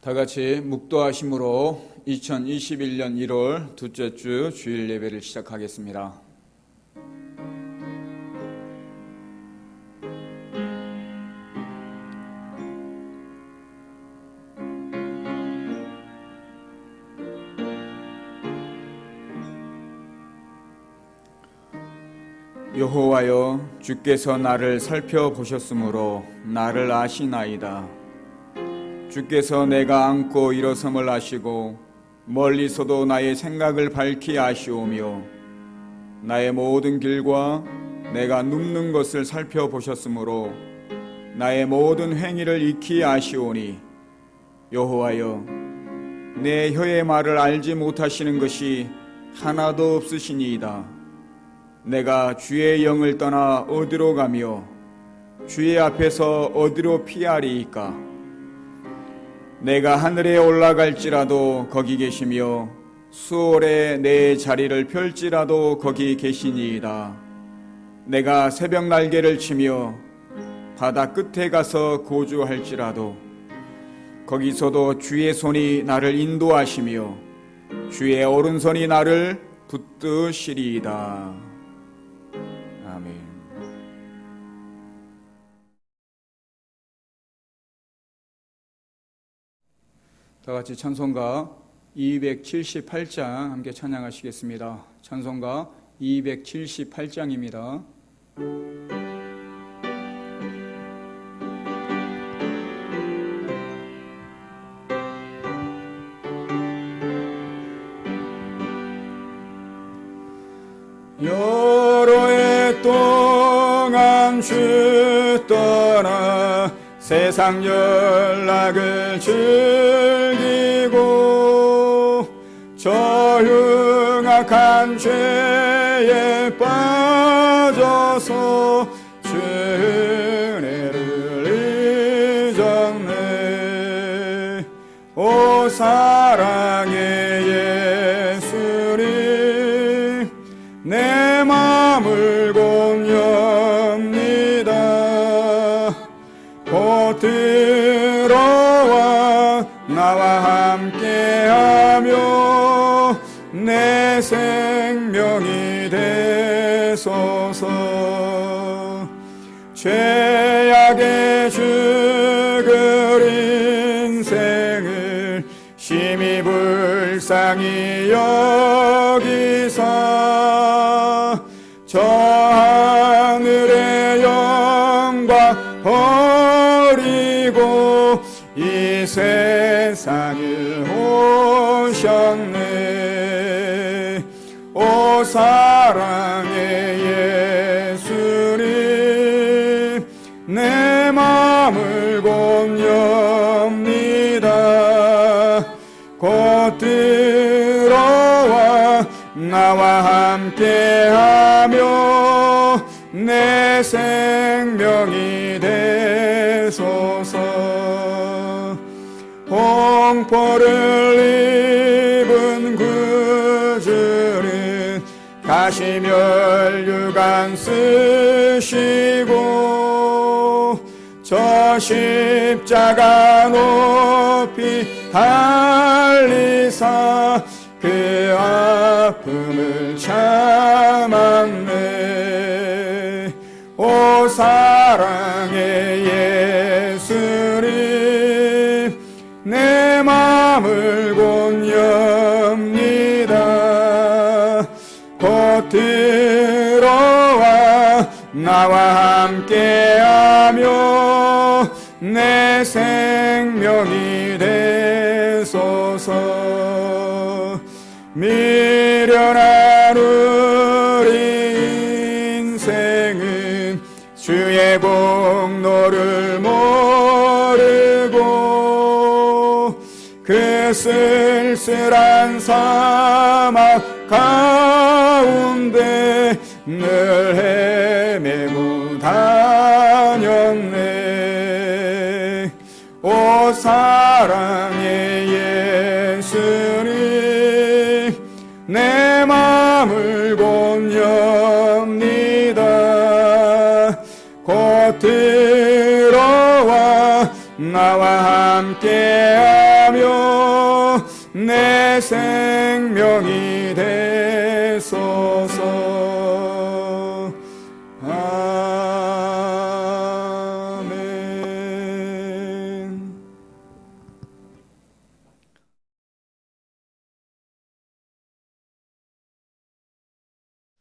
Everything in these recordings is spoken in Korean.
다 같이 묵도하심으로 2021년 1월 둘째 주 주일 예배를 시작하겠습니다. 여호와여, 주께서 나를 살펴보셨으므로 나를 아시나이다. 주께서 내가 앉고 일어섬을 아시고 멀리서도 나의 생각을 밝히 아시오며 나의 모든 길과 내가 눕는 것을 살펴보셨으므로 나의 모든 행위를 익히 아시오니 여호와여, 내 혀의 말을 알지 못하시는 것이 하나도 없으시니이다. 내가 주의 영을 떠나 어디로 가며 주의 앞에서 어디로 피하리이까? 내가 하늘에 올라갈지라도 거기 계시며 수월에 내 자리를 펼지라도 거기 계시니이다. 내가 새벽 날개를 치며 바다 끝에 가서 거주할지라도 거기서도 주의 손이 나를 인도하시며 주의 오른손이 나를 붙드시리이다. 아멘. 다 같이 찬송가 278장 함께 찬양하시겠습니다. 찬송가 278장입니다. 여러 해 동안 주 떠나 세상 연락을 즐기고 저 흉악한 죄에 빠져서 주 은혜를 잊었네. 오 사랑의 예수님, 내 맘을 공유합니다. 곧 들어와 나와 함께하며 내 생명이 되소서. 죄악의 죽을 인생을 심히 불쌍히 여기사 저 하늘의 영광 버리고 이 세상을 오셨네. 오 사랑의 예수님, 내 맘을 공유합니다. 곧 들어와 나와 함께하며 내 생명이 되소서. 홍포를 입은 구주는 가시면류관 쓰시고 저 십자가 높이 달리사 그 아픔을 참았네. 오 사랑의 예수님, 내 맘을 공유합니다. 곧 들어와 나와 함께하며 내 생명이 되소서. 미련한 우리 인생은 주의 공로를 모르고 그 쓸쓸한 사막 가운데 늘 헤매고 다녔네. 오 사랑의 예수님, 내 맘을 공유합니다. 곧 들어와 나와 함께하며 내 생명이 되소서. 아멘.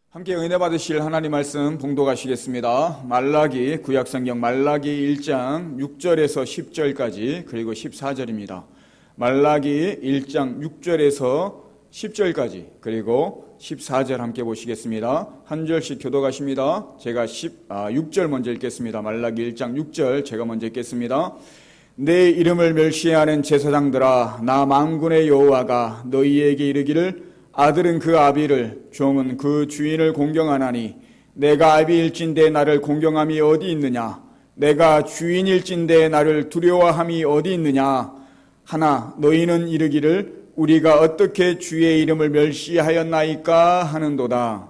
함께 은혜 받으실 하나님 말씀 봉독하시겠습니다. 말라기, 구약성경 말라기 1장 6절에서 10절까지 그리고 14절입니다. 말라기 1장 6절에서 10절까지 그리고 14절 함께 보시겠습니다. 한 절씩 교독하십니다. 제가 6절 먼저 읽겠습니다. 말라기 1장 6절 제가 먼저 읽겠습니다. 내 이름을 멸시하는 제사장들아, 나 만군의 여호와가 너희에게 이르기를 아들은 그 아비를, 종은 그 주인을 공경하나니 내가 아비일진대 나를 공경함이 어디 있느냐? 내가 주인일진대 나를 두려워함이 어디 있느냐? 하나 너희는 이르기를 우리가 어떻게 주의 이름을 멸시하였나이까 하는도다.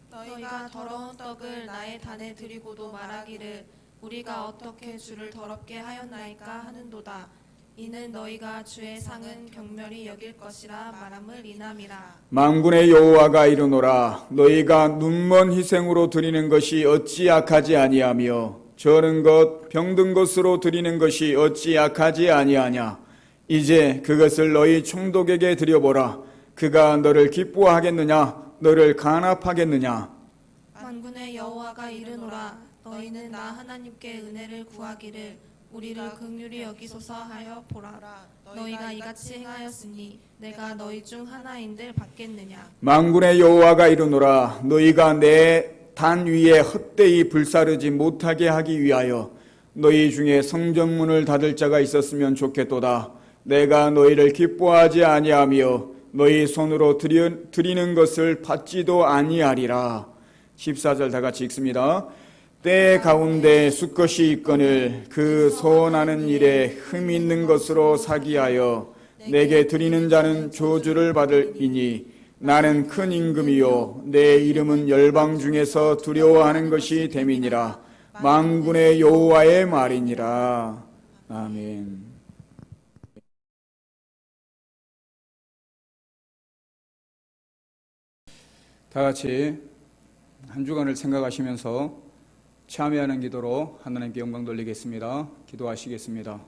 너희가 더러운 떡을 나의 단에 드리고도 말하기를 우리가 어떻게 주를 더럽게 하였나이까 하는도다. 이는 너희가 주의 상은 경멸히 여길 것이라 말함을 인함이라. 만군의 여호와가 이르노라. 너희가 눈먼 희생으로 드리는 것이 어찌 악하지 아니하며 저른 것 병든 것으로 드리는 것이 어찌 악하지 아니하냐. 이제 그것을 너희 총독에게 드려보라. 그가 너를 기뻐하겠느냐 너를 간합하겠느냐. 만군의 여호와가 이르노라. 너희는 나 하나님께 은혜를 구하기를 우리를 긍휼히 여기소서 하여 보라. 너희가 이같이 행하였으니 내가 너희 중 하나인들 받겠느냐. 만군의 여호와가 이르노라. 너희가 내 단 위에 헛되이 불사르지 못하게 하기 위하여 너희 중에 성전문을 닫을 자가 있었으면 좋겠도다. 내가 너희를 기뻐하지 아니하며 너희 손으로 드리는 것을 받지도 아니하리라. 14절 다 같이 읽습니다. 때 가운데 수컷이 있거늘 그 소원하는 일에 흠 있는 것으로 사기하여 내게 드리는 자는 저주를 받을이니 나는 큰 임금이요 내 이름은 열방 중에서 두려워하는 것이 됨이니라. 만군의 여호와의 말이니라. 아멘. 다 같이 한 주간을 생각하시면서 참여하는 기도로 하나님께 영광 돌리겠습니다. 기도하시겠습니다.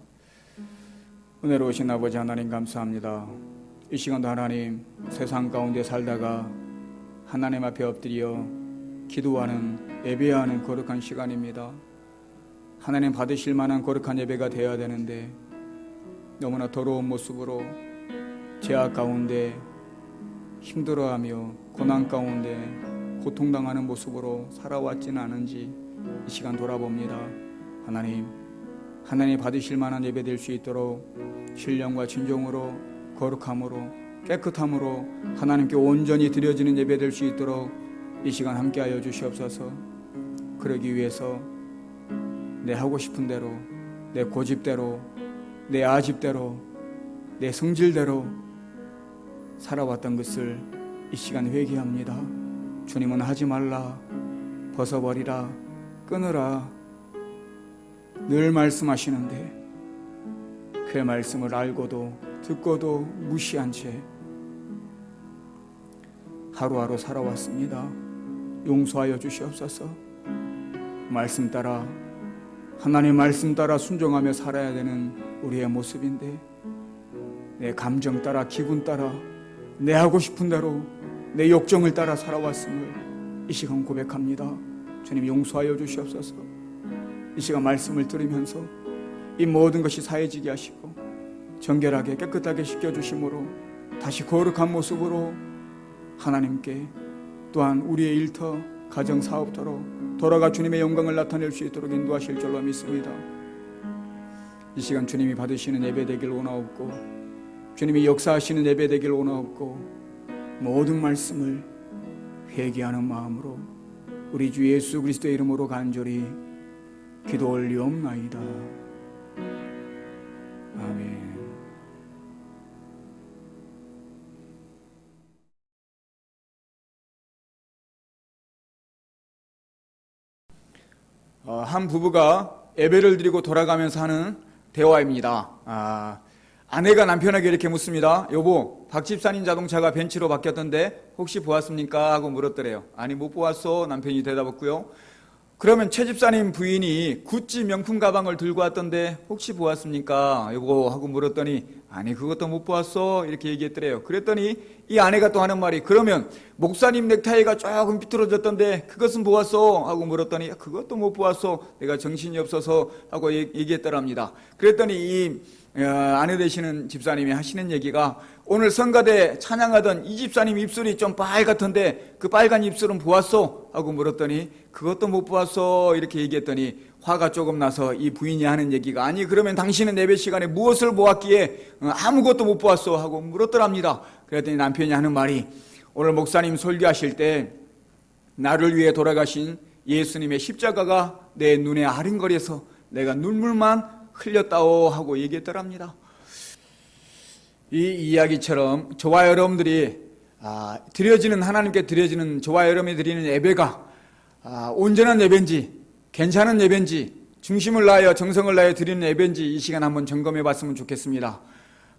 은혜로우신 아버지 하나님 감사합니다. 이 시간도 하나님 세상 가운데 살다가 하나님 앞에 엎드려 기도하는 예배하는 거룩한 시간입니다. 하나님 받으실 만한 거룩한 예배가 되어야 되는데 너무나 더러운 모습으로 죄악 가운데 힘들어하며 고난 가운데 고통당하는 모습으로 살아왔지는 않은지 이 시간 돌아봅니다. 하나님 받으실 만한 예배 될 수 있도록 신령과 진정으로 거룩함으로 깨끗함으로 하나님께 온전히 드려지는 예배 될 수 있도록 이 시간 함께하여 주시옵소서. 그러기 위해서 내 하고 싶은 대로 내 고집대로 내 아집대로 내 성질대로 살아왔던 것을 이 시간 회개합니다. 주님은 하지 말라, 벗어버리라, 끊으라 늘 말씀하시는데 그 말씀을 알고도 듣고도 무시한 채 하루하루 살아왔습니다. 용서하여 주시옵소서. 말씀 따라 하나님 말씀 따라 순종하며 살아야 되는 우리의 모습인데 내 감정 따라 기분 따라 내 하고 싶은 대로 내 욕정을 따라 살아왔음을 이 시간 고백합니다. 주님 용서하여 주시옵소서. 이 시간 말씀을 들으면서 이 모든 것이 사해지게 하시고 정결하게 깨끗하게 씻겨주심으로 다시 거룩한 모습으로 하나님께 또한 우리의 일터 가정 사업터로 돌아가 주님의 영광을 나타낼 수 있도록 인도하실 줄로 믿습니다. 이 시간 주님이 받으시는 예배 되길 원하옵고 주님이 역사하시는 예배 되길 원하옵고 모든 말씀을 회개하는 마음으로 우리 주 예수 그리스도의 이름으로 간절히 기도 올리옵나이다. 아멘. 한 부부가 예배를 드리고 돌아가면서 하는 대화입니다. 아내가 남편에게 이렇게 묻습니다. 여보, 박 집사님 자동차가 벤츠로 바뀌었던데 혹시 보았습니까? 하고 물었더래요. 아니, 못 보았어. 남편이 대답했고요. 그러면 최 집사님 부인이 구찌 명품 가방을 들고 왔던데 혹시 보았습니까? 여보 하고 물었더니 아니, 그것도 못 보았어. 이렇게 얘기했더래요. 그랬더니 이 아내가 또 하는 말이 그러면 목사님 넥타이가 조금 비틀어졌던데 그것은 보았어? 하고 물었더니 그것도 못 보았어. 내가 정신이 없어서 하고 얘기했더랍니다. 그랬더니 이 아내 되시는 집사님이 하시는 얘기가 오늘 성가대 찬양하던 이 집사님 입술이 좀 빨갛던데 그 빨간 입술은 보았어? 하고 물었더니 그것도 못 보았어. 이렇게 얘기했더니 화가 조금 나서 이 부인이 하는 얘기가 아니, 그러면 당신은 예배 시간에 무엇을 보았기에 아무것도 못 보았어? 하고 물었더랍니다. 그랬더니 남편이 하는 말이 오늘 목사님 설교하실 때 나를 위해 돌아가신 예수님의 십자가가 내 눈에 아른거려서 내가 눈물만 흘렸다오 하고 얘기했더랍니다. 이 이야기처럼 저와 여러분들이 드려지는 하나님께 드려지는 저와 여러분이 드리는 예배가 온전한 예배인지 괜찮은 예배인지 중심을 다하여 정성을 다하여 드리는 예배인지 이 시간 한번 점검해 봤으면 좋겠습니다.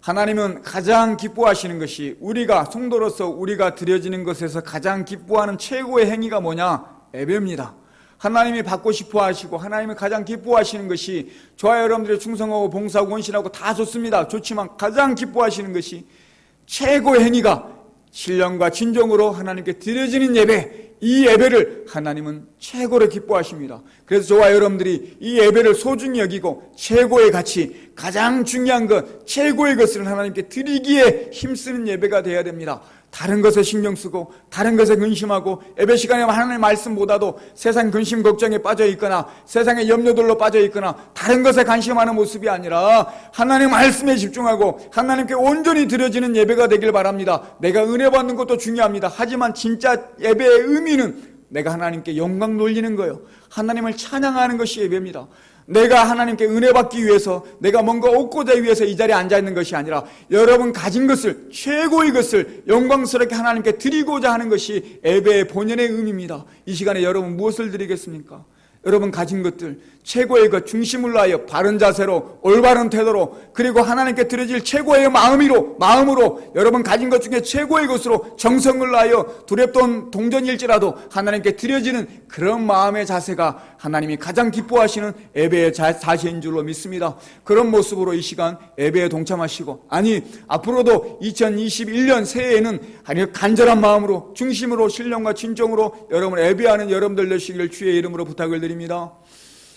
하나님은 가장 기뻐하시는 것이 우리가 성도로서 우리가 드려지는 것에서 가장 기뻐하는 최고의 행위가 뭐냐? 예배입니다. 하나님이 받고 싶어 하시고 하나님이 가장 기뻐하시는 것이 저와 여러분들의 충성하고 봉사하고 헌신하고 다 좋습니다. 좋지만 가장 기뻐하시는 것이 최고의 행위가 신령과 진정으로 하나님께 드려지는 예배, 이 예배를 하나님은 최고로 기뻐하십니다. 그래서 저와 여러분들이 이 예배를 소중히 여기고 최고의 가치, 가장 중요한 것, 최고의 것을 하나님께 드리기에 힘쓰는 예배가 되어야 됩니다. 다른 것에 신경 쓰고 다른 것에 근심하고 예배 시간에 하나님의 말씀보다도 세상 근심 걱정에 빠져 있거나 세상의 염려들로 빠져 있거나 다른 것에 관심하는 모습이 아니라 하나님의 말씀에 집중하고 하나님께 온전히 드려지는 예배가 되길 바랍니다. 내가 은혜 받는 것도 중요합니다. 하지만 진짜 예배의 의미는 내가 하나님께 영광 돌리는 거예요. 하나님을 찬양하는 것이 예배입니다. 내가 하나님께 은혜 받기 위해서 내가 뭔가 얻고자 위해서 이 자리에 앉아 있는 것이 아니라 여러분 가진 것을, 최고의 것을 영광스럽게 하나님께 드리고자 하는 것이 예배의 본연의 의미입니다. 이 시간에 여러분 무엇을 드리겠습니까? 여러분 가진 것들, 최고의 것 중심을 다하여 바른 자세로 올바른 태도로 그리고 하나님께 드려질 최고의 마음으로 여러분 가진 것 중에 최고의 것으로 정성을 다하여 두렵던 동전일지라도 하나님께 드려지는 그런 마음의 자세가 하나님이 가장 기뻐하시는 예배의 자세인 줄로 믿습니다. 그런 모습으로 이 시간 예배에 동참하시고 앞으로도 2021년 새해에는 간절한 마음으로 중심으로 신령과 진정으로 여러분 예배하는 여러분들 되시기를 주의 이름으로 부탁을 드립니다.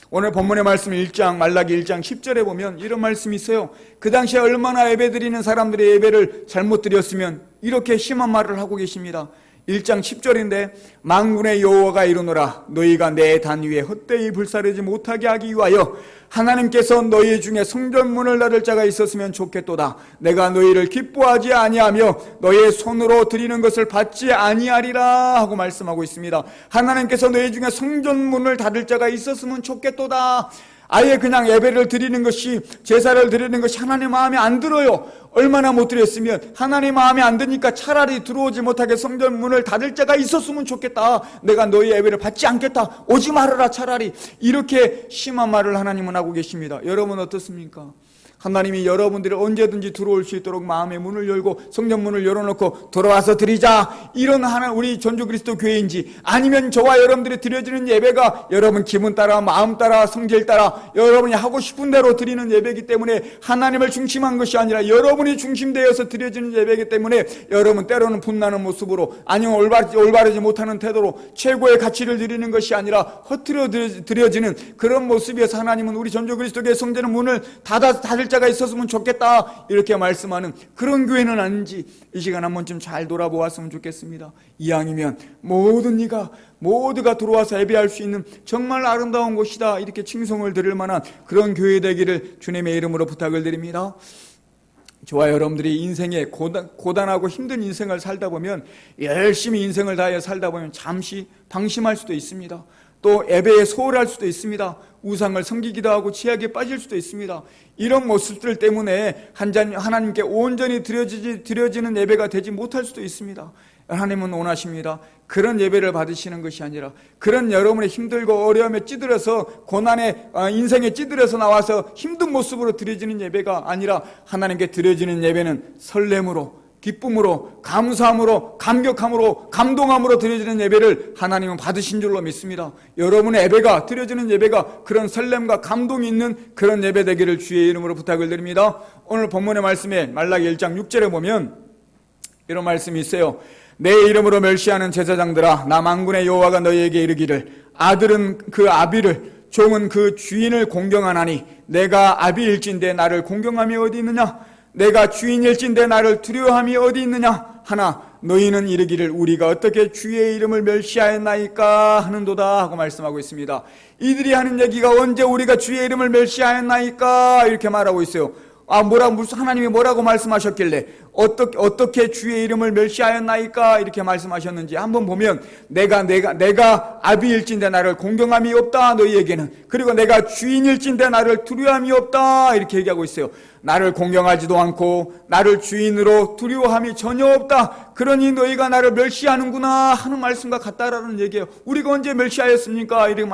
오늘 본문의 말씀 1장 말라기 1장 10절에 보면 이런 말씀이 있어요. 그 당시에 얼마나 예배 드리는 사람들의 예배를 잘못 드렸으면 이렇게 심한 말을 하고 계십니다. 1장 10절인데 만군의 여호와가 이르노라 너희가 내 단 위에 헛되이 불사르지 못하게 하기 위하여 하나님께서 너희 중에 성전문을 닫을 자가 있었으면 좋겠도다. 내가 너희를 기뻐하지 아니하며 너희의 손으로 드리는 것을 받지 아니하리라 하고 말씀하고 있습니다. 하나님께서 너희 중에 성전문을 닫을 자가 있었으면 좋겠도다. 아예 그냥 예배를 드리는 것이, 제사를 드리는 것이 하나님 마음에 안 들어요. 얼마나 못 드렸으면 하나님 마음에 안 드니까 차라리 들어오지 못하게 성전 문을 닫을 자가 있었으면 좋겠다. 내가 너희 예배를 받지 않겠다. 오지 말아라 차라리. 이렇게 심한 말을 하나님은 하고 계십니다. 여러분 어떻습니까? 하나님이 여러분들이 언제든지 들어올 수 있도록 마음의 문을 열고 성전 문을 열어놓고 돌아와서 드리자, 이런 우리 전주 그리스도 교회인지, 아니면 저와 여러분들이 드려지는 예배가 여러분 기분 따라 마음 따라 성질 따라 여러분이 하고 싶은 대로 드리는 예배이기 때문에 하나님을 중심한 것이 아니라 여러분이 중심되어서 드려지는 예배이기 때문에 여러분 때로는 분나는 모습으로 아니면 올바르지 못하는 태도로 최고의 가치를 드리는 것이 아니라 허투루 드려지는 그런 모습이어서 하나님은 우리 전주 그리스도 교회 성전의 문을 닫을 자가 있었으면 좋겠다 이렇게 말씀하는 그런 교회는 아닌지 이 시간 한 번쯤 잘 돌아보았으면 좋겠습니다. 이왕이면 모두가 들어와서 예배할 수 있는 정말 아름다운 곳이다 이렇게 칭송을 드릴 만한 그런 교회 되기를 주님의 이름으로 부탁을 드립니다. 저와 여러분들이 인생에 고단하고 힘든 인생을 살다 보면, 열심히 인생을 다하여 살다 보면 잠시 방심할 수도 있습니다. 또 예배에 소홀할 수도 있습니다. 우상을 섬기기도 하고 죄악에 빠질 수도 있습니다. 이런 모습들 때문에 하나님께 온전히 드려지는 예배가 되지 못할 수도 있습니다. 하나님은 원하십니다. 그런 예배를 받으시는 것이 아니라 그런 여러분의 힘들고 어려움에 찌들어서 고난에 인생에 찌들어서 나와서 힘든 모습으로 드려지는 예배가 아니라 하나님께 드려지는 예배는 설렘으로, 기쁨으로, 감사함으로, 감격함으로, 감동함으로 드려지는 예배를 하나님은 받으신 줄로 믿습니다. 여러분의 예배가, 드려지는 예배가 그런 설렘과 감동이 있는 그런 예배 되기를 주의 이름으로 부탁을 드립니다. 오늘 본문의 말씀에 말라기 1장 6절에 보면 이런 말씀이 있어요. 내 이름으로 멸시하는 제사장들아, 나 만군의 여호와가 너희에게 이르기를 아들은 그 아비를, 종은 그 주인을 공경하나니 내가 아비일진데 나를 공경함이 어디 있느냐? 내가 주인일진데 나를 두려워함이 어디 있느냐 하나 너희는 이르기를 우리가 어떻게 주의 이름을 멸시하였나이까 하는도다 하고 말씀하고 있습니다. 이들이 하는 얘기가 언제 우리가 주의 이름을 멸시하였나이까 이렇게 말하고 있어요. 무슨 하나님이 뭐라고 말씀하셨길래 어떻게 주의 이름을 멸시하였나이까 이렇게 말씀하셨는지 한번 보면 내가 아비일진데 나를 공경함이 없다 너희에게는, 그리고 내가 주인일진데 나를 두려움이 없다 이렇게 얘기하고 있어요. 나를 공경하지도 않고 나를 주인으로 두려워함이 전혀 없다, 그러니 너희가 나를 멸시하는구나 하는 말씀과 같다라는 얘기예요. 우리가 언제 멸시하였습니까? 이렇게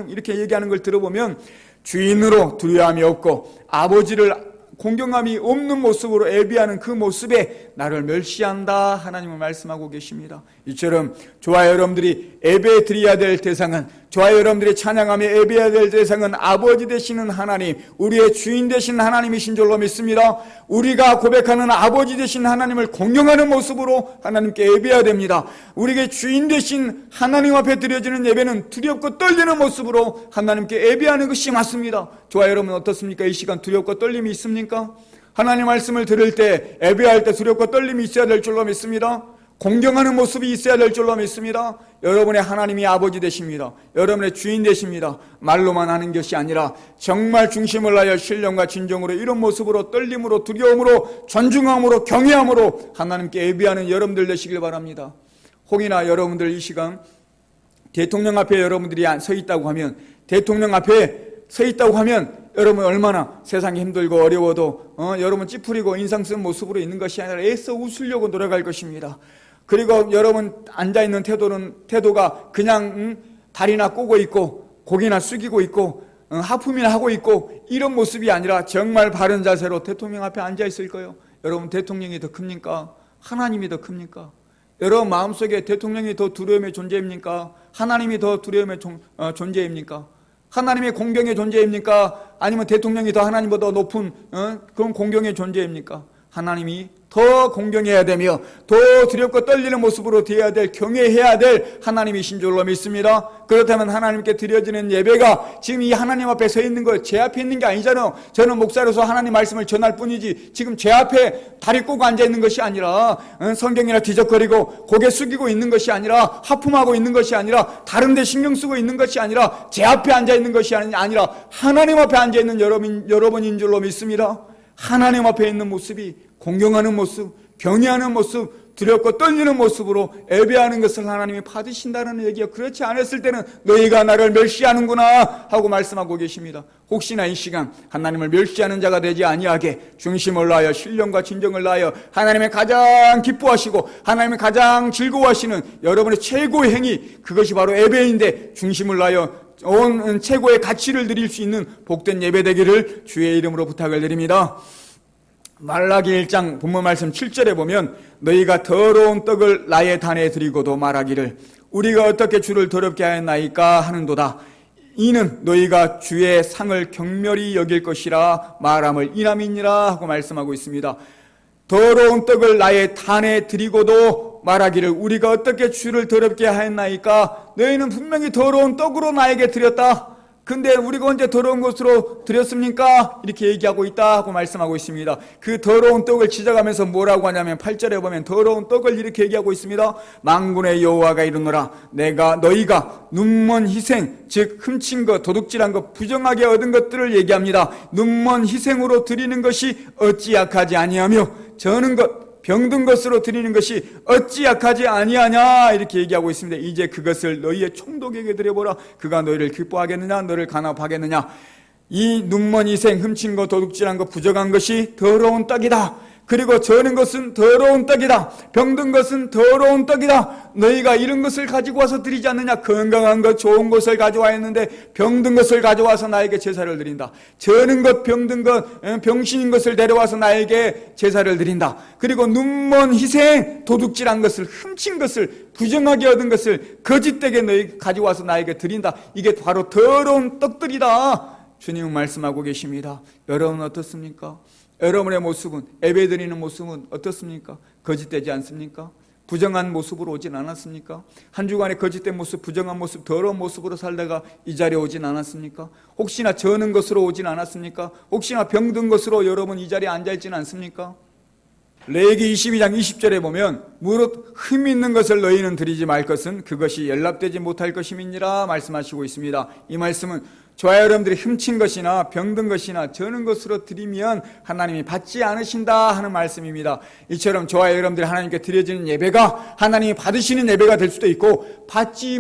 이렇게 얘기하는 걸 들어보면 주인으로 두려움이 없고 아버지를 공경함이 없는 모습으로 예배하는 그 모습에 나를 멸시한다 하나님은 말씀하고 계십니다. 이처럼 저와 여러분들이 예배 드려야 될 대상은, 저와 여러분들이 찬양하며 예배해야 될 대상은 아버지 되시는 하나님, 우리의 주인 되신 하나님이신 줄로 믿습니다. 우리가 고백하는 아버지 되신 하나님을 공경하는 모습으로 하나님께 예배해야 됩니다. 우리에게 주인 되신 하나님 앞에 드려지는 예배는 두렵고 떨리는 모습으로 하나님께 예배하는 것이 맞습니다. 저와 여러분 어떻습니까? 이 시간 두렵고 떨림이 있습니까? 하나님 말씀을 들을 때, 예배할 때 두렵고 떨림이 있어야 될 줄로 믿습니다. 공경하는 모습이 있어야 될 줄로 믿습니다. 여러분의 하나님이 아버지 되십니다. 여러분의 주인 되십니다. 말로만 하는 것이 아니라 정말 중심을 다하여 신령과 진정으로 이런 모습으로 떨림으로 두려움으로 존중함으로 경외함으로 하나님께 예배하는 여러분들 되시길 바랍니다. 혹이나 여러분들 이 시간 대통령 앞에 여러분들이 서 있다고 하면, 대통령 앞에 서 있다고 하면 여러분 얼마나 세상이 힘들고 어려워도 여러분 찌푸리고 인상 쓴 모습으로 있는 것이 아니라 애써 웃으려고 노력할 것입니다. 그리고 여러분 앉아있는 태도가 그냥 다리나 꼬고 있고 고개나 숙이고 있고 하품이나 하고 있고 이런 모습이 아니라 정말 바른 자세로 대통령 앞에 앉아있을 거예요. 여러분 대통령이 더 큽니까? 하나님이 더 큽니까? 여러분 마음속에 대통령이 더 두려움의 존재입니까? 하나님이 더 두려움의 존재입니까? 하나님의 공경의 존재입니까? 아니면 대통령이 더 하나님보다 높은 그런 공경의 존재입니까? 하나님이 더 공경해야 되며 더 두렵고 떨리는 모습으로 되어야 될, 경외해야 될 하나님이신 줄로 믿습니다. 그렇다면 하나님께 드려지는 예배가 지금 이 하나님 앞에 서 있는 거 제 앞에 있는 게 아니잖아요. 저는 목사로서 하나님 말씀을 전할 뿐이지 지금 제 앞에 다리 꼬고 앉아 있는 것이 아니라 성경이나 뒤적거리고 고개 숙이고 있는 것이 아니라 하품하고 있는 것이 아니라 다른 데 신경 쓰고 있는 것이 아니라 제 앞에 앉아 있는 것이 아니라 하나님 앞에 앉아 있는 여러분인 줄로 믿습니다. 하나님 앞에 있는 모습이 공경하는 모습, 경외하는 모습, 두렵고 떨리는 모습으로 예배하는 것을 하나님이 받으신다는 얘기예요. 그렇지 않았을 때는 너희가 나를 멸시하는구나 하고 말씀하고 계십니다. 혹시나 이 시간 하나님을 멸시하는 자가 되지 아니하게 중심을 다하여 신령과 진정을 다하여 하나님의 가장 기뻐하시고 하나님의 가장 즐거워하시는 여러분의 최고의 행위, 그것이 바로 예배인데 중심을 다하여 온 최고의 가치를 드릴 수 있는 복된 예배 되기를 주의 이름으로 부탁을 드립니다. 말라기 1장 본문 말씀 7절에 보면 너희가 더러운 떡을 나의 단에 드리고도 말하기를 우리가 어떻게 주를 더럽게 하였나이까 하는도다. 이는 너희가 주의 상을 경멸히 여길 것이라 말함을 이남이니라 하고 말씀하고 있습니다. 더러운 떡을 나의 단에 드리고도 말하기를 우리가 어떻게 주를 더럽게 하였나이까. 너희는 분명히 더러운 떡으로 나에게 드렸다. 근데 우리가 언제 더러운 것으로 드렸습니까? 이렇게 얘기하고 있다 하고 말씀하고 있습니다. 그 더러운 떡을 지적하면서 뭐라고 하냐면 8절에 보면 더러운 떡을 이렇게 얘기하고 있습니다. 만군의 여호와가 이르노라 너희가 눈먼 희생, 즉 훔친 것, 도둑질한 것, 부정하게 얻은 것들을 얘기합니다. 눈먼 희생으로 드리는 것이 어찌 약하지 아니하며 저는 것 병든 것으로 드리는 것이 어찌 약하지 아니하냐 이렇게 얘기하고 있습니다. 이제 그것을 너희의 총독에게 드려보라. 그가 너희를 기뻐하겠느냐 너를 간업하겠느냐. 이 눈먼 희생, 훔친 것, 도둑질한 것, 부정한 것이 더러운 떡이다. 그리고 저는 것은 더러운 떡이다. 병든 것은 더러운 떡이다. 너희가 이런 것을 가지고 와서 드리지 않느냐. 건강한 것 좋은 것을 가져와 있는데 병든 것을 가져와서 나에게 제사를 드린다. 저는 것 병든 것 병신인 것을 데려와서 나에게 제사를 드린다. 그리고 눈먼 희생 도둑질한 것을 훔친 것을 부정하게 얻은 것을 거짓되게 너희 가져와서 나에게 드린다. 이게 바로 더러운 떡들이다. 주님은 말씀하고 계십니다. 여러분 어떻습니까? 여러분의 모습은, 예배드리는 모습은 어떻습니까? 거짓되지 않습니까? 부정한 모습으로 오진 않았습니까? 한 주간의 거짓된 모습, 부정한 모습, 더러운 모습으로 살다가 이 자리에 오진 않았습니까? 혹시나 저는 것으로 오진 않았습니까? 혹시나 병든 것으로 여러분 이 자리에 앉아있지는 않습니까? 레위기 22장 20절에 보면 무릇 흠 있는 것을 너희는 드리지 말 것은 그것이 연락되지 못할 것임이니라 말씀하시고 있습니다. 이 말씀은 저와 여러분들이 훔친 것이나 병든 것이나 저는 것으로 드리면 하나님이 받지 않으신다 하는 말씀입니다. 이처럼 저와 여러분들이 하나님께 드려지는 예배가 하나님이 받으시는 예배가 될 수도 있고 받지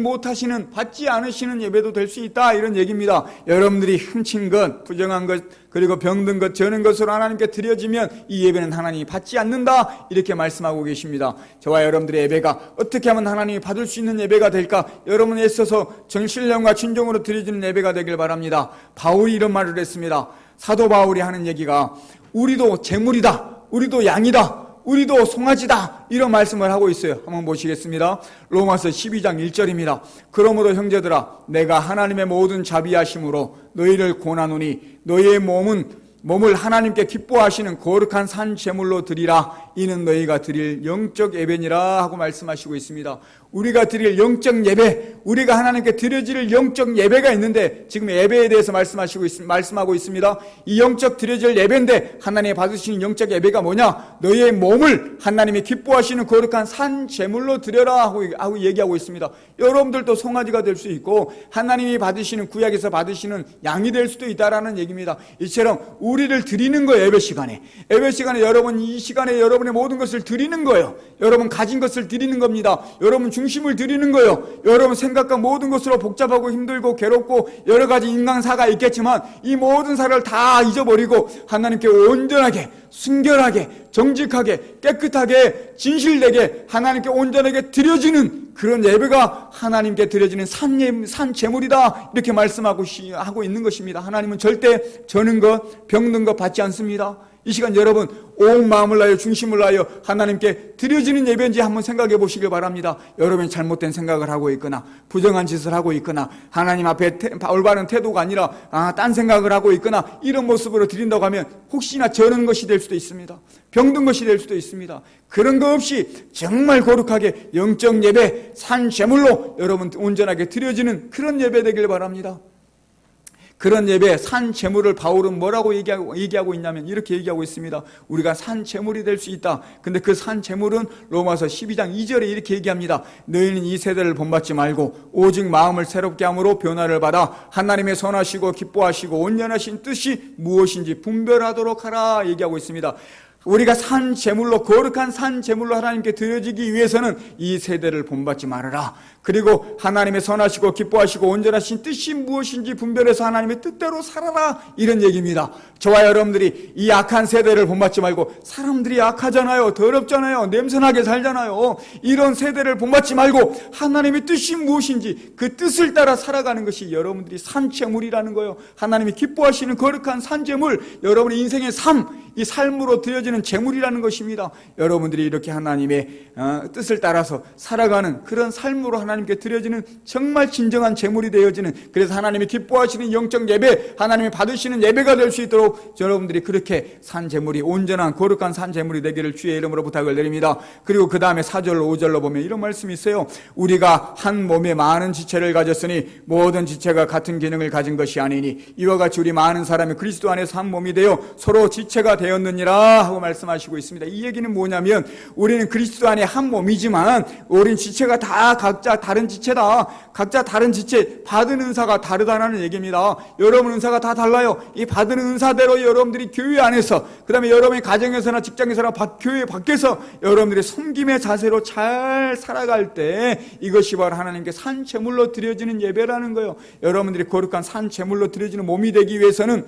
않으시는 예배도 될 수 있다 이런 얘기입니다. 여러분들이 훔친 것, 부정한 것, 그리고 병든 것, 저는 것으로 하나님께 드려지면 이 예배는 하나님이 받지 않는다 이렇게 말씀하고 계십니다. 저와 여러분들의 예배가 어떻게 하면 하나님이 받을 수 있는 예배가 될까? 여러분에 있어서 정신령과 진정으로 드려지는 예배가 되길 바랍니다. 바울이 이런 말을 했습니다. 사도 바울이 하는 얘기가 우리도 제물이다, 우리도 양이다, 우리도 송아지다 이런 말씀을 하고 있어요. 한번 보시겠습니다. 로마서 12장 1절입니다. 그러므로 형제들아 내가 하나님의 모든 자비하심으로 너희를 권하노니 너희의 몸을 하나님께 기뻐하시는 거룩한 산 제물로 드리라. 이는 너희가 드릴 영적 예배니라 하고 말씀하시고 있습니다. 우리가 드릴 영적 예배, 우리가 하나님께 드려질 영적 예배가 있는데 지금 예배에 대해서 말씀하고 있습니다. 이 영적 드려질 예배인데 하나님이 받으시는 영적 예배가 뭐냐? 너희의 몸을 하나님이 기뻐하시는 거룩한 산 제물로 드려라 하고 얘기하고 있습니다. 여러분들도 송아지가 될 수 있고 하나님이 받으시는 구약에서 받으시는 양이 될 수도 있다라는 얘기입니다. 이처럼 우리를 드리는 거예요. 예배 시간에 여러분 이 시간에 여러분의 모든 것을 드리는 거예요. 여러분 가진 것을 드리는 겁니다. 여러분 중심을 드리는 거예요. 여러분 생각과 모든 것으로 복잡하고 힘들고 괴롭고 여러 가지 인간사가 있겠지만 이 모든 사를 다 잊어버리고 하나님께 온전하게 순결하게 정직하게 깨끗하게 진실되게 하나님께 온전하게 드려지는 그런 예배가 하나님께 드려지는 산 제물이다 이렇게 말씀하고 있는 것입니다. 하나님은 절대 저는 것 병든 것 받지 않습니다. 이 시간 여러분 온 마음을 다하여 중심을 다하여 하나님께 드려지는 예배인지 한번 생각해 보시길 바랍니다. 여러분이 잘못된 생각을 하고 있거나 부정한 짓을 하고 있거나 하나님 앞에 올바른 태도가 아니라 딴 생각을 하고 있거나 이런 모습으로 드린다고 하면 혹시나 저런 것이 될 수도 있습니다. 병든 것이 될 수도 있습니다. 그런 거 없이 정말 거룩하게 영적 예배 산 제물로 여러분 온전하게 드려지는 그런 예배 되길 바랍니다. 그런 예배 산 제물을 바울은 뭐라고 얘기하고 있냐면 이렇게 얘기하고 있습니다. 우리가 산 제물이 될 수 있다. 근데 그 산 제물은 로마서 12장 2절에 이렇게 얘기합니다. 너희는 이 세대를 본받지 말고 오직 마음을 새롭게 함으로 변화를 받아 하나님의 선하시고 기뻐하시고 온전하신 뜻이 무엇인지 분별하도록 하라 얘기하고 있습니다. 우리가 산 제물로 거룩한 산 제물로 하나님께 드려지기 위해서는 이 세대를 본받지 말아라. 그리고 하나님의 선하시고 기뻐하시고 온전하신 뜻이 무엇인지 분별해서 하나님의 뜻대로 살아라 이런 얘기입니다. 저와 여러분들이 이 악한 세대를 본받지 말고 사람들이 악하잖아요. 더럽잖아요. 냄새나게 살잖아요. 이런 세대를 본받지 말고 하나님의 뜻이 무엇인지 그 뜻을 따라 살아가는 것이 여러분들이 산 제물이라는 거예요. 하나님이 기뻐하시는 거룩한 산 제물 여러분의 인생의 이 삶으로 드려지는 제물이라는 것입니다. 여러분들이 이렇게 하나님의 뜻을 따라서 살아가는 그런 삶으로 하나님께 드려지는 정말 진정한 제물이 되어지는 그래서 하나님이 기뻐하시는 영적 예배 하나님이 받으시는 예배가 될 수 있도록 여러분들이 그렇게 산 제물이 온전한 거룩한 산 제물이 되기를 주의 이름으로 부탁을 드립니다. 그리고 그 다음에 4절 5절로 보면 이런 말씀이 있어요. 우리가 한 몸에 많은 지체를 가졌으니 모든 지체가 같은 기능을 가진 것이 아니니 이와 같이 우리 많은 사람이 그리스도 안에서 한 몸이 되어 서로 지체가 되었느니라 하고 말씀하시고 있습니다. 이 얘기는 뭐냐면 우리는 그리스도 안에 한 몸이지만 우린 지체가 다 각자 다른 지체다. 각자 다른 지체 받은 은사가 다르다는 얘기입니다. 여러분 은사가 다 달라요. 이 받은 은사대로 여러분들이 교회 안에서 그 다음에 여러분의 가정에서나 직장에서나 교회 밖에서 여러분들이 섬김의 자세로 잘 살아갈 때 이것이 바로 하나님께 산 제물로 드려지는 예배라는 거예요. 여러분들이 거룩한 산 제물로 드려지는 몸이 되기 위해서는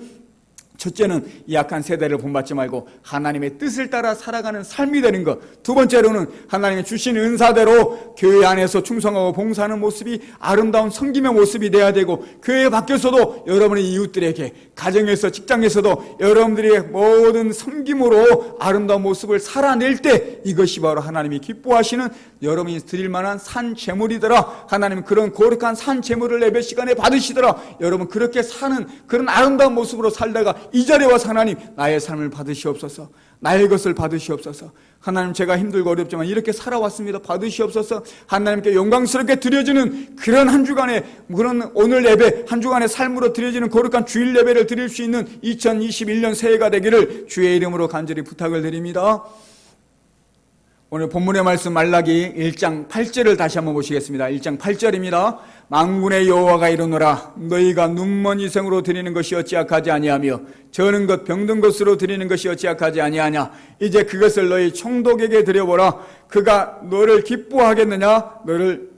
첫째는 이 약한 세대를 본받지 말고 하나님의 뜻을 따라 살아가는 삶이 되는 것. 두 번째로는 하나님이 주신 은사대로 교회 안에서 충성하고 봉사하는 모습이 아름다운 섬김의 모습이 돼야 되고, 교회 밖에서도 여러분의 이웃들에게, 가정에서, 직장에서도 여러분들의 모든 섬김으로 아름다운 모습을 살아낼 때 이것이 바로 하나님이 기뻐하시는 여러분이 드릴 만한 산 제물이더라. 하나님 그런 거룩한 산 제물을 예배 시간에 받으시더라. 여러분 그렇게 사는 그런 아름다운 모습으로 살다가 이 자리에 와서 하나님 나의 삶을 받으시옵소서, 나의 것을 받으시옵소서. 하나님 제가 힘들고 어렵지만 이렇게 살아왔습니다. 받으시옵소서. 하나님께 영광스럽게 드려지는 그런 한 주간의, 그런 오늘 예배 한 주간의 삶으로 드려지는 거룩한 주일 예배를 드릴 수 있는 2021년 새해가 되기를 주의 이름으로 간절히 부탁을 드립니다. 오늘 본문의 말씀 말라기 1장 8절을 다시 한번 보시겠습니다. 1장 8절입니다. 만군의 여호와가 이르노라, 너희가 눈먼 이생으로 드리는 것이 어찌 악하지 아니하며 저는 것 병든 것으로 드리는 것이 어찌 악하지 아니하냐. 이제 그것을 너희 총독에게 드려보라. 그가 너를 기뻐하겠느냐, 너를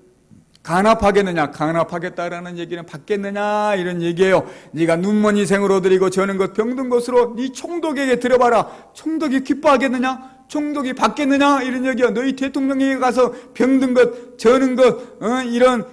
간합하겠느냐. 간합하겠다라는 얘기는 받겠느냐 이런 얘기예요. 네가 눈먼 이생으로 드리고 저는 것 병든 것으로 네 총독에게 드려봐라. 총독이 기뻐하겠느냐, 총독이 받겠느냐 이런 얘기야. 너희 대통령에게 가서 병든 것, 저는 것, 이런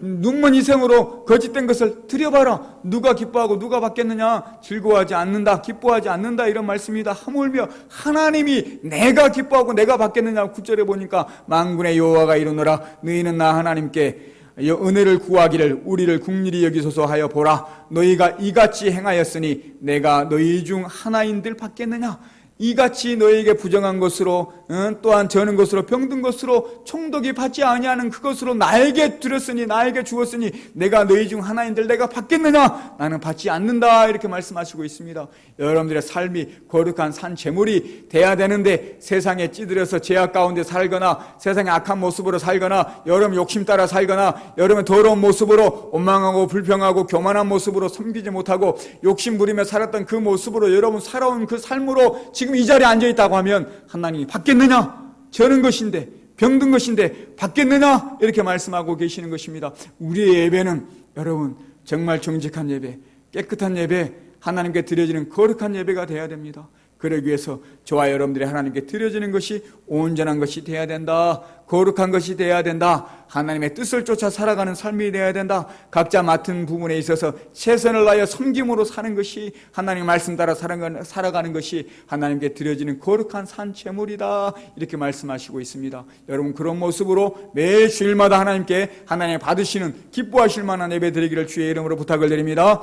눈먼 이생으로 거짓된 것을 드려봐라. 누가 기뻐하고 누가 받겠느냐. 즐거워하지 않는다, 기뻐하지 않는다 이런 말씀이다. 하물며 하나님이 내가 기뻐하고 내가 받겠느냐. 9절에 보니까 만군의 여호와가 이르노라, 너희는 나 하나님께 은혜를 구하기를 우리를 긍휼히 여기소서 하여 보라. 너희가 이같이 행하였으니 내가 너희 중 하나인들 받겠느냐. 이같이 너희에게 부정한 것으로, 또한 저는 것으로 병든 것으로 총독이 받지 아니하는 그것으로 나에게 드렸으니, 나에게 주었으니 내가 너희 중 하나인들 내가 받겠느냐. 나는 받지 않는다 이렇게 말씀하시고 있습니다. 여러분들의 삶이 거룩한 산 제물이 돼야 되는데 세상에 찌들어서 죄악 가운데 살거나 세상의 악한 모습으로 살거나 여러분 욕심 따라 살거나 여러분 더러운 모습으로 원망하고 불평하고 교만한 모습으로 섬기지 못하고 욕심 부리며 살았던 그 모습으로 여러분 살아온 그 삶으로 지금 이 자리에 앉아있다고 하면 하나님이 받겠느냐? 저는 것인데, 병든 것인데 받겠느냐? 이렇게 말씀하고 계시는 것입니다. 우리의 예배는 여러분 정말 정직한 예배, 깨끗한 예배, 하나님께 드려지는 거룩한 예배가 되어야 됩니다. 그러기 위해서 저와 여러분들이 하나님께 드려지는 것이 온전한 것이 되어야 된다. 거룩한 것이 되어야 된다. 하나님의 뜻을 쫓아 살아가는 삶이 되어야 된다. 각자 맡은 부분에 있어서 최선을 다하여 섬김으로 사는 것이, 하나님 말씀 따라 살아가는 것이 하나님께 드려지는 거룩한 산 제물이다. 이렇게 말씀하시고 있습니다. 여러분 그런 모습으로 매 주일마다 하나님께 하나님 받으시는 기뻐하실 만한 예배 드리기를 주의 이름으로 부탁을 드립니다.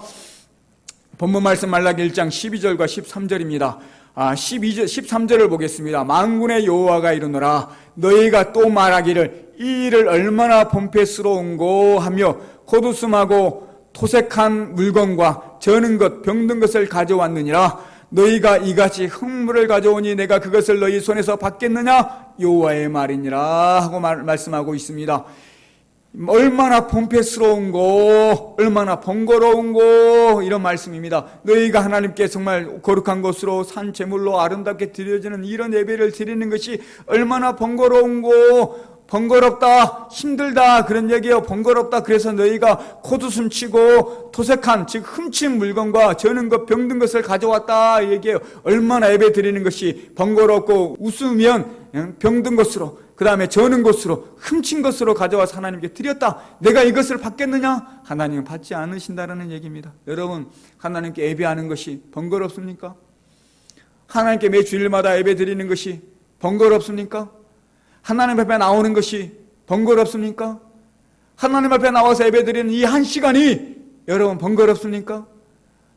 본문 말씀 말라기 1장 12절과 13절입니다. 13절을 보겠습니다. 만군의 여호와가 이르노라, 너희가 또 말하기를 이 일을 얼마나 범패스러운고 하며 겉웃음하고 토색한 물건과 저는 것 병든 것을 가져왔느니라. 너희가 이같이 흙물을 가져오니 내가 그것을 너희 손에서 받겠느냐. 여호와의 말이니라 하고 말씀하고 있습니다. 얼마나 범패스러운고, 얼마나 번거로운고, 이런 말씀입니다. 너희가 하나님께 정말 거룩한 것으로 산 제물로 아름답게 드려지는 이런 예배를 드리는 것이 얼마나 번거로운고, 번거롭다, 힘들다 그런 얘기예요. 번거롭다. 그래서 너희가 콧웃음 치고 토색한, 즉 훔친 물건과 저는 것 병든 것을 가져왔다 얘기해요. 얼마나 예배 드리는 것이 번거롭고, 웃으면 병든 것으로, 그 다음에 저는 것으로, 훔친 것으로 가져와서 하나님께 드렸다. 내가 이것을 받겠느냐? 하나님은 받지 않으신다는 얘기입니다. 여러분 하나님께 예배하는 것이 번거롭습니까? 하나님께 매 주일마다 예배 드리는 것이 번거롭습니까? 하나님 앞에 나오는 것이 번거롭습니까? 하나님 앞에 나와서 예배 드리는 이 한 시간이 여러분 번거롭습니까?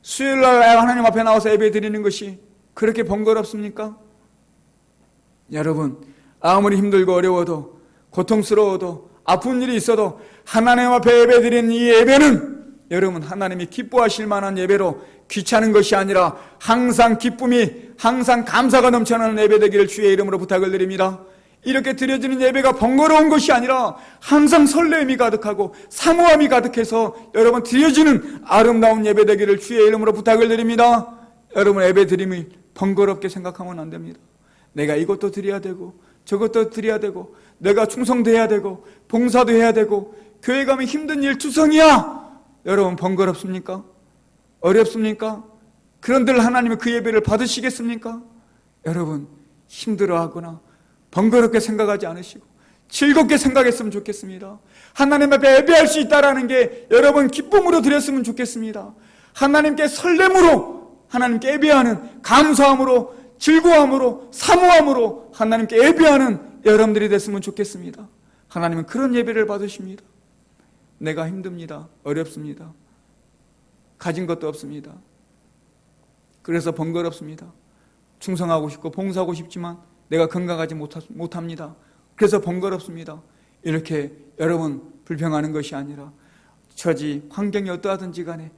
수요일날 하나님 앞에 나와서 예배 드리는 것이 그렇게 번거롭습니까? 여러분 아무리 힘들고 어려워도 고통스러워도 아픈 일이 있어도 하나님 앞에 예배 드리는 이 예배는 여러분 하나님이 기뻐하실 만한 예배로, 귀찮은 것이 아니라 항상 기쁨이, 항상 감사가 넘쳐나는 예배 되기를 주의 이름으로 부탁을 드립니다. 이렇게 드려지는 예배가 번거로운 것이 아니라 항상 설렘이 가득하고 사모함이 가득해서 여러분 드려지는 아름다운 예배 되기를 주의 이름으로 부탁을 드립니다. 여러분 예배 드림이 번거롭게 생각하면 안 됩니다. 내가 이것도 드려야 되고 저것도 드려야 되고 내가 충성도 해야 되고 봉사도 해야 되고 교회 가면 힘든 일 투성이야. 여러분 번거롭습니까? 어렵습니까? 그런들 하나님은 그 예배를 받으시겠습니까? 여러분, 힘들어하거나 번거롭게 생각하지 않으시고 즐겁게 생각했으면 좋겠습니다. 하나님 앞에 예배할 수 있다는 게 여러분 기쁨으로 드렸으면 좋겠습니다. 하나님께 설렘으로 하나님께 예배하는, 감사함으로, 즐거움으로, 사모함으로 하나님께 예배하는 여러분들이 됐으면 좋겠습니다. 하나님은 그런 예배를 받으십니다. 내가 힘듭니다. 어렵습니다. 가진 것도 없습니다. 그래서 번거롭습니다. 충성하고 싶고 봉사하고 싶지만 내가 건강하지 못합니다. 그래서 번거롭습니다. 이렇게 여러분 불평하는 것이 아니라 처지, 환경이 어떠하든지 간에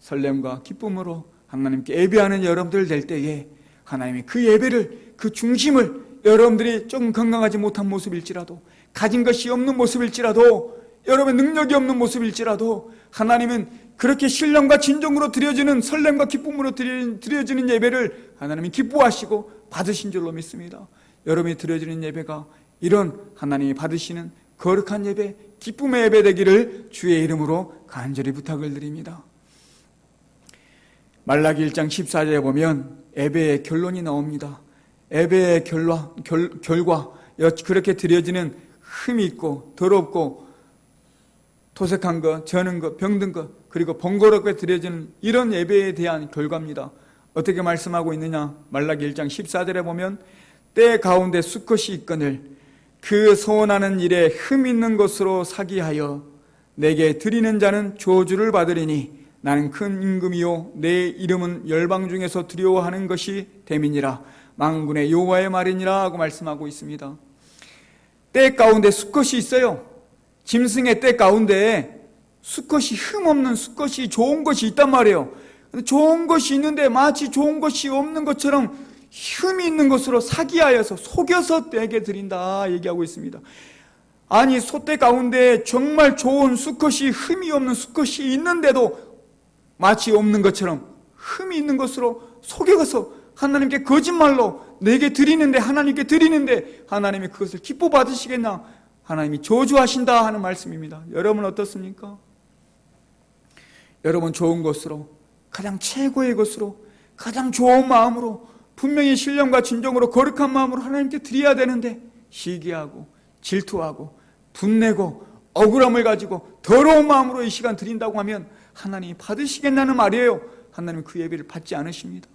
설렘과 기쁨으로 하나님께 예배하는 여러분들 될 때에 하나님이 그 예배를, 그 중심을 여러분들이 조금 건강하지 못한 모습일지라도, 가진 것이 없는 모습일지라도, 여러분의 능력이 없는 모습일지라도 하나님은 그렇게 신령과 진정으로 드려지는, 설렘과 기쁨으로 드려지는 예배를 하나님이 기뻐하시고 받으신 줄로 믿습니다. 여러분이 드려지는 예배가 이런 하나님이 받으시는 거룩한 예배, 기쁨의 예배 되기를 주의 이름으로 간절히 부탁을 드립니다. 말라기 1장 14절에 보면 예배의 결론이 나옵니다. 예배의 결과, 그렇게 드려지는 흠이 있고 더럽고 토색한 것, 저는 것, 병든 것, 그리고 번거롭게 드려지는 이런 예배에 대한 결과입니다. 어떻게 말씀하고 있느냐? 말라기 1장 14절에 보면 때 가운데 수컷이 있거늘 그 소원하는 일에 흠 있는 것으로 사기하여 내게 드리는 자는 저주를 받으리니 나는 큰 임금이요 내 이름은 열방 중에서 두려워하는 것이 됨이니라. 만군의 여호와의 말이니라 하고 말씀하고 있습니다. 때 가운데 수컷이 있어요. 짐승의 때 가운데 수컷이, 흠없는 수컷이, 좋은 것이 있단 말이에요. 좋은 것이 있는데 마치 좋은 것이 없는 것처럼 흠이 있는 것으로 사기하여서 속여서 내게 드린다 얘기하고 있습니다. 아니, 소떼 가운데 정말 좋은 수컷이, 흠이 없는 수컷이 있는데도 마치 없는 것처럼 흠이 있는 것으로 속여서 하나님께 거짓말로 내게 드리는데, 하나님께 드리는데 하나님이 그것을 기뻐 받으시겠나? 하나님이 저주하신다 하는 말씀입니다. 여러분 어떻습니까? 여러분 좋은 것으로, 가장 최고의 것으로, 가장 좋은 마음으로, 분명히 신령과 진정으로 거룩한 마음으로 하나님께 드려야 되는데 시기하고 질투하고 분내고 억울함을 가지고 더러운 마음으로 이 시간 드린다고 하면 하나님이 받으시겠냐는 말이에요. 하나님은 그 예배를 받지 않으십니다.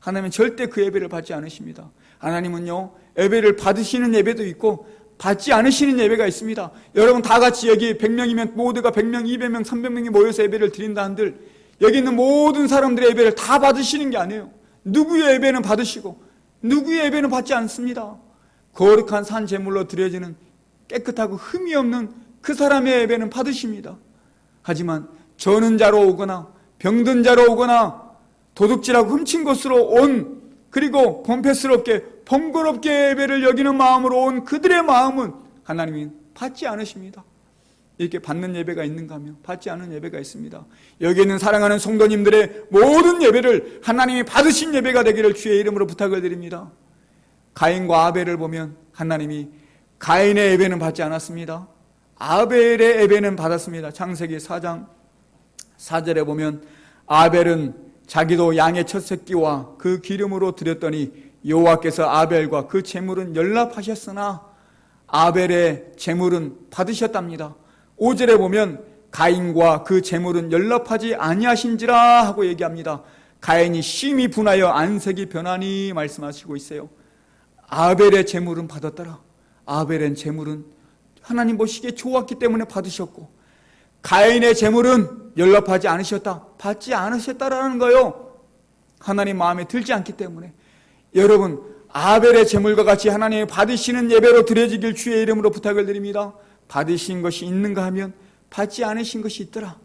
하나님은 절대 그 예배를 받지 않으십니다. 하나님은요, 예배를 받으시는 예배도 있고 받지 않으시는 예배가 있습니다. 여러분 다 같이 여기 100명이면 모두가 100명, 200명, 300명이 모여서 예배를 드린다 한들 여기 있는 모든 사람들의 예배를 다 받으시는 게 아니에요. 누구의 예배는 받으시고 누구의 예배는 받지 않습니다. 거룩한 산 제물로 드려지는 깨끗하고 흠이 없는 그 사람의 예배는 받으십니다. 하지만 저는 자로 오거나 병든 자로 오거나 도둑질하고 훔친 것으로 온, 그리고 범패스럽게 번거롭게 예배를 여기는 마음으로 온 그들의 마음은 하나님이 받지 않으십니다. 이렇게 받는 예배가 있는가 하면 받지 않은 예배가 있습니다. 여기 있는 사랑하는 성도님들의 모든 예배를 하나님이 받으신 예배가 되기를 주의 이름으로 부탁을 드립니다. 가인과 아벨을 보면 하나님이 가인의 예배는 받지 않았습니다. 아벨의 예배는 받았습니다. 창세기 4장 4절에 보면 아벨은 자기도 양의 첫 새끼와 그 기름으로 드렸더니 여호와께서 아벨과 그 제물은 연락하셨으나 아벨의 제물은 받으셨답니다. 5절에 보면 가인과 그 제물은 연락하지 아니하신지라 하고 얘기합니다. 가인이 심히 분하여 안색이 변하니 말씀하시고 있어요. 아벨의 제물은 받았더라. 아벨의 제물은 하나님 보시기에 좋았기 때문에 받으셨고 가인의 제물은 연락하지 않으셨다, 받지 않으셨다라는 거요. 하나님 마음에 들지 않기 때문에. 여러분 아벨의 제물과 같이 하나님이 받으시는 예배로 드려지길 주의 이름으로 부탁을 드립니다. 받으신 것이 있는가 하면 받지 않으신 것이 있더라.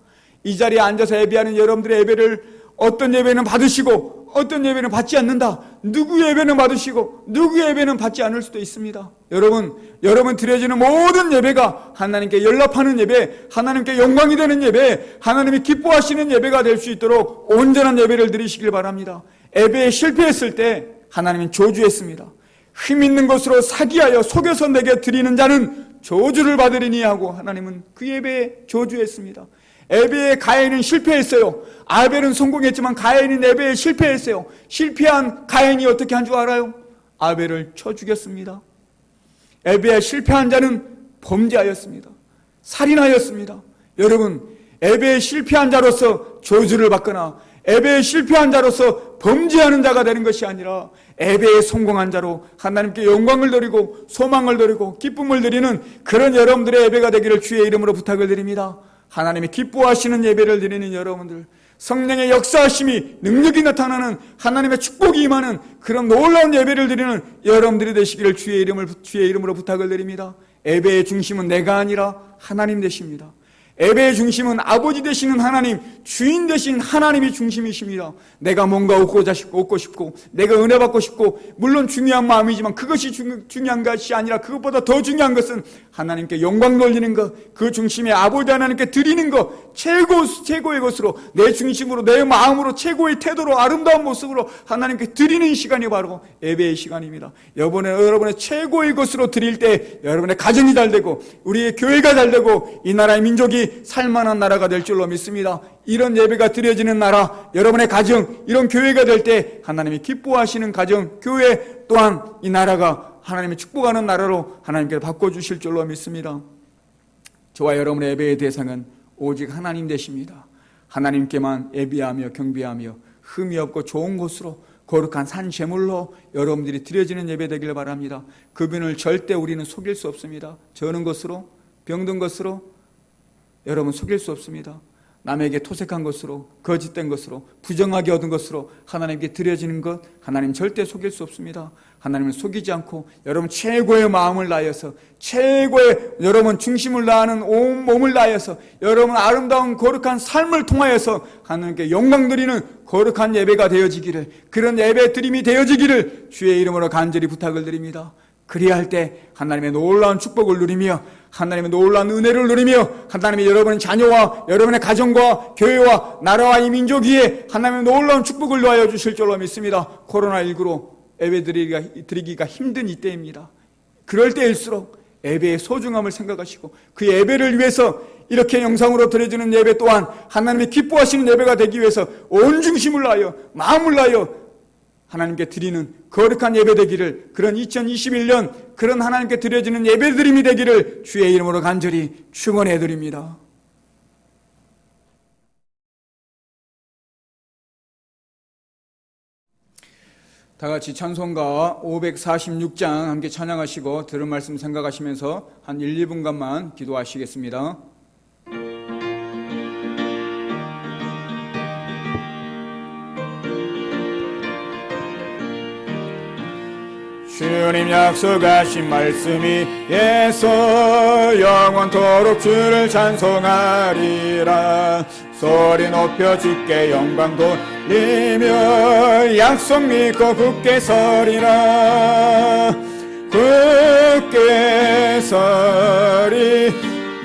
이 자리에 앉아서 예배하는 여러분들의 예배를 어떤 예배는 받으시고 어떤 예배는 받지 않는다. 누구의 예배는 받으시고 누구의 예배는 받지 않을 수도 있습니다. 여러분 드려지는 모든 예배가 하나님께 연락하는 예배, 하나님께 영광이 되는 예배, 하나님이 기뻐하시는 예배가 될 수 있도록 온전한 예배를 드리시길 바랍니다. 예배에 실패했을 때 하나님은 저주했습니다. 힘 있는 것으로 사기하여 속여서 내게 드리는 자는 저주를 받으리니 하고 하나님은 그 예배에 저주했습니다. 에베의 가인은 실패했어요. 아벨은 성공했지만 가인은 에베에 실패했어요. 실패한 가인이 어떻게 한 줄 알아요? 아벨을 쳐 죽였습니다. 에베에 실패한 자는 범죄하였습니다. 살인하였습니다. 여러분, 에베에 실패한 자로서 저주를 받거나 에베에 실패한 자로서 범죄하는 자가 되는 것이 아니라 에베에 성공한 자로 하나님께 영광을 드리고 소망을 드리고 기쁨을 드리는 그런 여러분들의 예배가 되기를 주의 이름으로 부탁을 드립니다. 하나님이 기뻐하시는 예배를 드리는 여러분들, 성령의 역사하심이 능력이 나타나는 하나님의 축복이 임하는 그런 놀라운 예배를 드리는 여러분들이 되시기를 주의 이름으로 부탁을 드립니다. 예배의 중심은 내가 아니라 하나님 되십니다. 예배의 중심은 아버지 되시는 하나님, 주인 되신 하나님이 중심이십니다. 내가 뭔가 얻고 싶고 내가 은혜 받고 싶고 물론 중요한 마음이지만 그것이 중요한 것이 아니라 그것보다 더 중요한 것은 하나님께 영광 돌리는 것, 그 중심에 아버지 하나님께 드리는 것, 최고의 것으로 내 중심으로 내 마음으로 최고의 태도로 아름다운 모습으로 하나님께 드리는 시간이 바로 예배의 시간입니다. 여러분의 최고의 것으로 드릴 때 여러분의 가정이 잘 되고 우리의 교회가 잘 되고 이 나라의 민족이 살만한 나라가 될 줄로 믿습니다. 이런 예배가 드려지는 나라, 여러분의 가정, 이런 교회가 될 때 하나님이 기뻐하시는 가정, 교회 또한 이 나라가 하나님이 축복하는 나라로 하나님께 바꿔주실 줄로 믿습니다. 저와 여러분의 예배의 대상은 오직 하나님 되십니다. 하나님께만 예배하며 경배하며 흠이 없고 좋은 곳으로 거룩한 산 제물로 여러분들이 드려지는 예배 되길 바랍니다. 그분을 절대 우리는 속일 수 없습니다. 저는 것으로, 병든 것으로 여러분 속일 수 없습니다. 남에게 토색한 것으로, 거짓된 것으로, 부정하게 얻은 것으로 하나님께 드려지는 것, 하나님 절대 속일 수 없습니다. 하나님을 속이지 않고 여러분 최고의 마음을 다하여서, 최고의 여러분 중심을 다하는 온 몸을 다하여서 여러분 아름다운 거룩한 삶을 통하여서 하나님께 영광 드리는 거룩한 예배가 되어지기를, 그런 예배 드림이 되어지기를 주의 이름으로 간절히 부탁을 드립니다. 그리할 때 하나님의 놀라운 축복을 누리며 하나님의 놀라운 은혜를 누리며 하나님이 여러분의 자녀와 여러분의 가정과 교회와 나라와 이 민족 위에 하나님의 놀라운 축복을 놓아여 주실 줄로 믿습니다. 코로나19로 예배 드리기가 힘든 이때입니다. 그럴 때일수록 예배의 소중함을 생각하시고 그 예배를 위해서 이렇게 영상으로 드려지는 예배 또한 하나님이 기뻐하시는 예배가 되기 위해서 온 중심을 다하여 마음을 다하여 하나님께 드리는 거룩한 예배 되기를, 그런 2021년 그런 하나님께 드려지는 예배 드림이 되기를 주의 이름으로 간절히 축원해 드립니다. 다 같이 찬송가 546장 함께 찬양하시고 들은 말씀 생각하시면서 한 1, 2분간만 기도하시겠습니다. 주님 약속하신 말씀이 예서 영원토록 주를 찬송하리라. 소리 높여 주께 영광 돌리며 약속 믿고 굳게 서리라. 굳게 서리,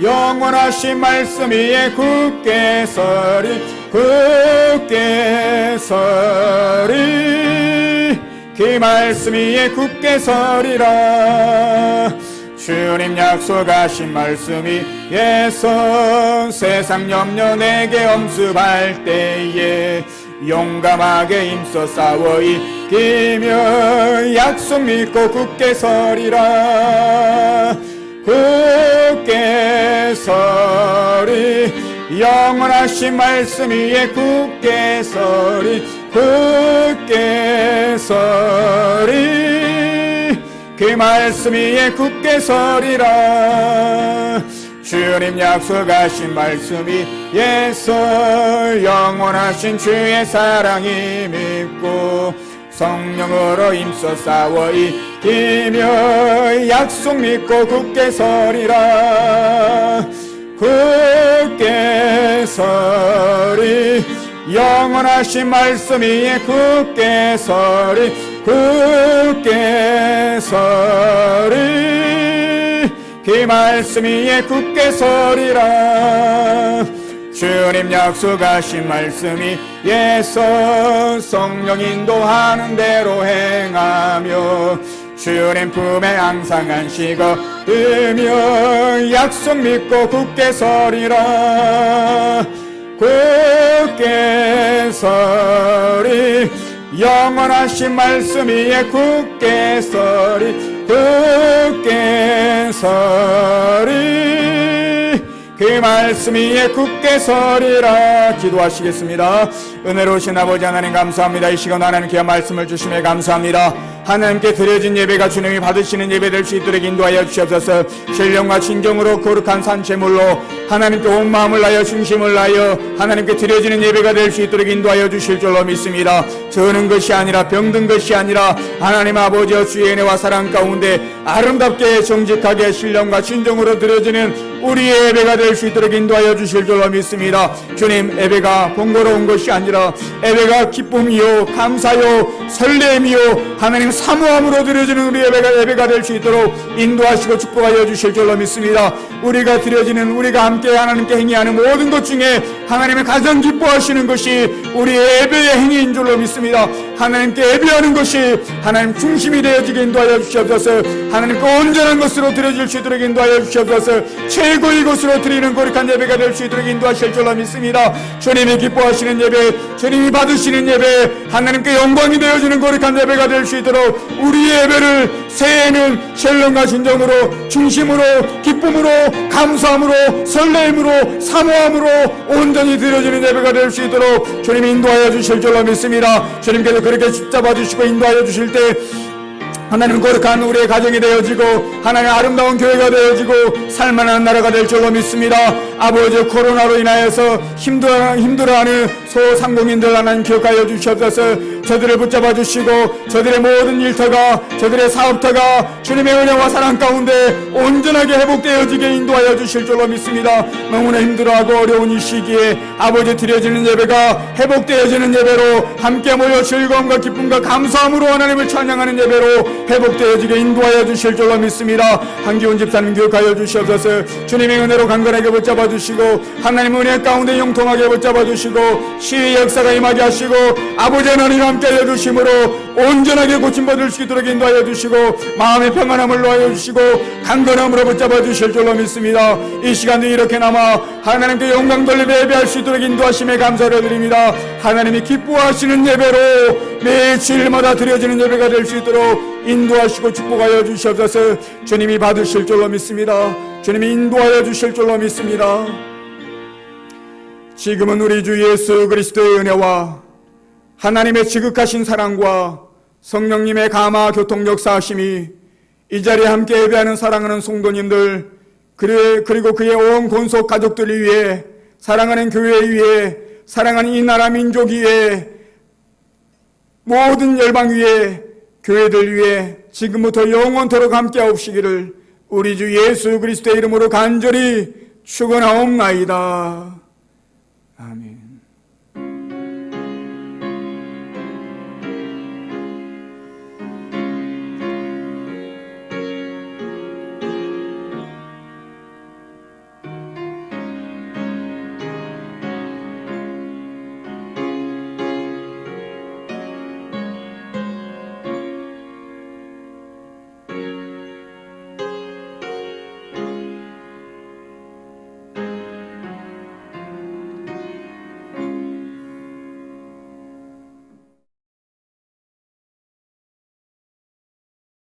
영원하신 말씀 위에 굳게 서리, 굳게 서리, 그 말씀 위에 굳게 서리라. 주님 약속하신 말씀이 예서 세상 염려 내게 엄습할 때에 용감하게 힘써 싸워 이기며 약속 믿고 굳게 서리라. 굳게 서리, 영원하신 말씀 위에 굳게 서리, 굳게 서리, 그 말씀 위에 굳게 서리라. 주님 약속하신 말씀이 예서 영원하신 주의 사랑이 믿고 성령으로 힘써 싸워 이기며 약속 믿고 굳게 서리라. 굳게 서리, 영원하신 말씀 위에 굳게 서리, 굳게 서리, 그 말씀 위에 굳게 서리라. 주님 약속하신 말씀이 예서 성령 인도하는 대로 행하며 주님 품에 항상 안식어 뜨며 약속 믿고 굳게 서리라. 굳게 서리 영원하신 말씀 위에 굳게 서리 굳게 서리 그 말씀 위에 굳게 서리라. 기도하시겠습니다. 은혜로우신 아버지 하나님 감사합니다. 이 시간 하나님 귀한 말씀을 주심에 감사합니다. 하나님께 드려진 예배가 주님이 받으시는 예배 될 수 있도록 인도하여 주시옵소서. 신령과 진정으로 거룩한 산채물로 하나님께 온 마음을 다하여 중심을 다하여 하나님께 드려지는 예배가 될 수 있도록 인도하여 주실 줄로 믿습니다. 저는 것이 아니라 병든 것이 아니라 하나님 아버지의 주의 은혜와 사랑 가운데 아름답게 정직하게 신령과 진정으로 드려지는 우리의 예배가 될 수 있도록 인도하여 주실 줄로 믿습니다. 주님, 예배가 번거로운 것이 아니라 예배가 기쁨이요 감사요 설렘이요 하나님 사모함으로 드려지는 우리 예배가 될 수 있도록 인도하시고 축복하여 주실 줄로 믿습니다. 우리가 드려지는 우리가 함께 하나님께 행위하는 모든 것 중에 하나님의 가장 기뻐하시는 것이 우리의 예배의 행위인 줄로 믿습니다. 하나님께 예배하는 것이 하나님 중심이 되어지게 인도하여 주시옵소서. 하나님께 온전한 것으로 드려질 수 있도록 인도하여 주시옵소서. 최고의 것으로 드리는 거룩한 예배가 될 수 있도록 인도하실 줄로 믿습니다. 주님이 기뻐하시는 예배, 주님이 받으시는 예배, 하나님께 영광이 되어지는 거룩한 예배가 될 수 있도록 우리의 예배를 새해에는 신령과 진정으로 중심으로 기쁨으로 감사함으로 설레임으로 사모함으로 온전히 드려지는 예배가 될 수 있도록 주님이 인도하여 주실 줄로 믿습니다. 주님께서 그렇게 붙잡아 주시고 인도하여 주실 때 하나님 거룩한 우리의 가정이 되어지고 하나님 아름다운 교회가 되어지고 살만한 나라가 될 줄로 믿습니다. 아버지 코로나로 인하여서 힘들어하는 소상공인들 하나님 기억하여 주시옵소서. 저들을 붙잡아 주시고 저들의 모든 일터가 저들의 사업터가 주님의 은혜와 사랑 가운데 온전하게 회복되어지게 인도하여 주실 줄로 믿습니다. 너무나 힘들어하고 어려운 이 시기에 아버지 드려지는 예배가 회복되어지는 예배로 함께 모여 즐거움과 기쁨과 감사함으로 하나님을 찬양하는 예배로 회복되어지게 인도하여 주실 줄로 믿습니다. 한기훈 집사님 기억하여 주시옵소서. 주님의 은혜로 강건하게 붙잡아 주시고 하나님 은혜 가운데 영통하게 붙잡아 주시고 시의 역사가 임하게 하시고 아버지 하나님 함께 하여 주심으로 온전하게 고침받을 수 있도록 인도하여 주시고 마음의 평안함을 놓아여 주시고 강건함으로 붙잡아 주실 줄로 믿습니다. 이 시간도 이렇게 남아 하나님께 영광 돌리며 예배할 수 있도록 인도하심에 감사를 드립니다. 하나님이 기뻐하시는 예배로 매 주일마다 드려지는 예배가 될 수 있도록 인도하시고 축복하여 주시옵소서. 주님이 받으실 줄로 믿습니다. 주님이 인도하여 주실 줄로 믿습니다. 지금은 우리 주 예수 그리스도의 은혜와 하나님의 지극하신 사랑과 성령님의 감화 교통 역사하심이 이 자리에 함께 예배하는 사랑하는 성도님들 그리고 그의 온 권속 가족들 위해 사랑하는 교회 위에 사랑하는 이 나라 민족 위에 모든 열방 위에 교회들 위해 지금부터 영원토록 함께 하옵시기를 우리 주 예수 그리스도의 이름으로 간절히 축원하옵나이다. 아멘.